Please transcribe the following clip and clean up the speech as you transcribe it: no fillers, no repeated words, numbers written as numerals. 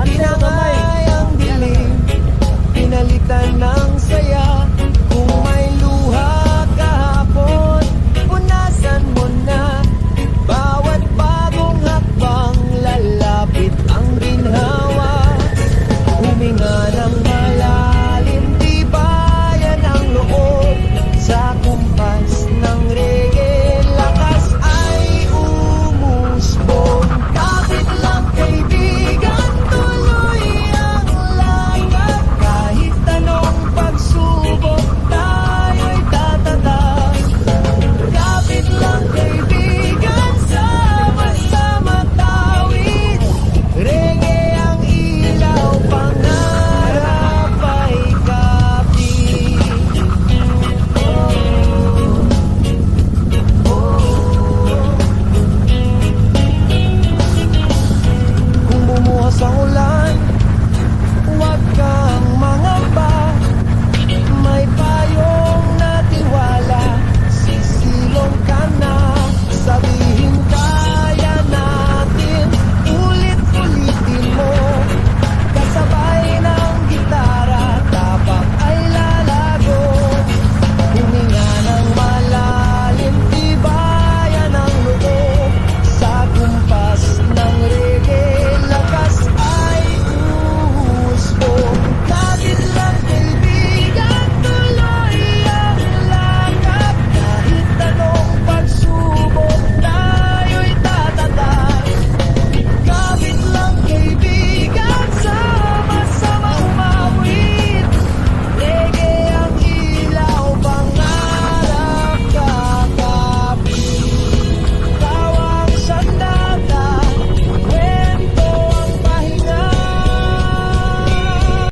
Tinangay ang dilim, pinalitan ng saya. Kung may luha kahapon, punasan mo na. Bawat bagong hakbang, lalapit ang ginhawa. Huminga ng malalim, tibayan ang loob. Sa kumpas ng reggae, lakas ay umusbong. Kapit lang kaibigan, tuloy ang lakad. Kahit anong pagsubok, tayo'y tatatag. Kapit lang kaibigan, sama-sama tawid. Reggae ang ilaw, pangarap ay kapit. Kung bumuhos ang ulan, huwag kang mga